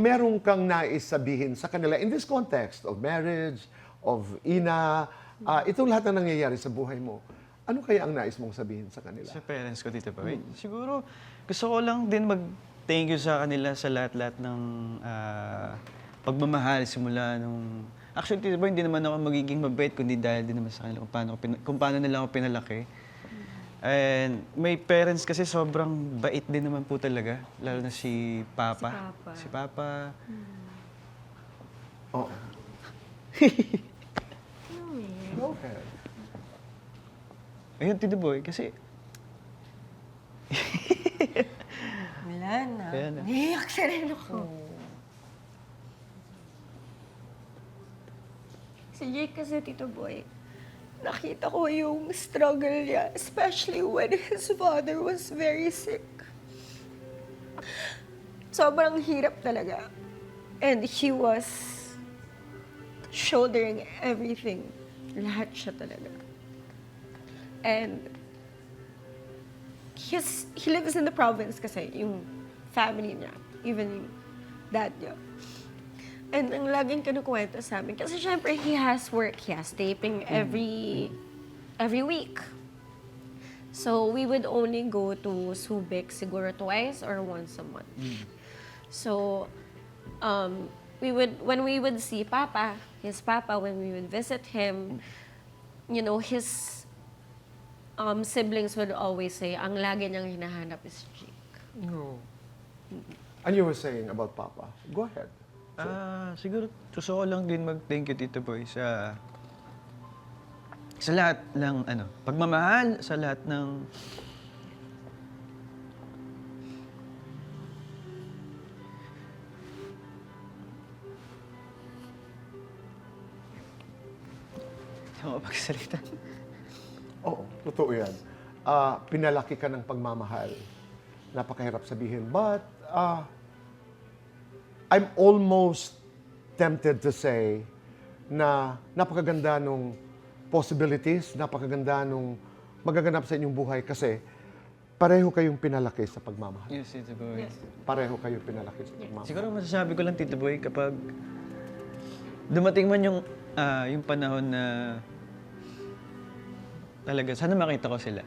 merong kang nais sabihin sa kanila in this context of marriage, of ina, itong lahat na nangyayari sa buhay mo, ano kaya ang nais mong sabihin sa kanila? Sa parents ko, Tito Boy, siguro gusto ko lang din mag-thank you sa kanila sa lahat-lahat ng pagmamahal simula nung... Actually, Tito Boy, hindi naman ako magiging mabait kundi dahil din naman sa kanila kung paano nila ako pinalaki. And may parents kasi sobrang bait din naman po talaga, lalo na si Papa. Si Papa. Oo. Go ahead. Ayun, Tito Boy, kasi... Wala na. Kaya na. Naiyak sa rin ako. Si Jake kasi, Tito Boy, nakita ko yung struggle niya, especially when his father was very sick. Sobrang hirap talaga. And he was shouldering everything. Lahat siya talaga. And he lives in the province kasi, yung family niya, even yung dad niya. And ang laging kinukwento sa amin, kasi syempre he has work, he has taping every week. So we would only go to Subic siguro twice or once a month. So when we would see Papa, his Papa, when we would visit him, you know, his siblings would always say, ang lagi niyang hinahanap is Jake. No. And you were saying about Papa. Go ahead. Siguro gusto ko lang din mag-thank you, Tito Boy, sa lahat ng pagmamahal, sa lahat ng sa pagsalita. Oo, totoo yan. Pinalaki ka ng pagmamahal. Napakahirap sabihin. But, I'm almost tempted to say na napakaganda nung possibilities, napakaganda nung magaganap sa inyong buhay kasi pareho kayong pinalaki sa pagmamahal. Yes, Tito Boy. Pareho kayong pinalaki sa pagmamahal. Siguro masasabi ko lang, Tito Boy, kapag dumating man yung panahon na talaga, sana makita ko sila.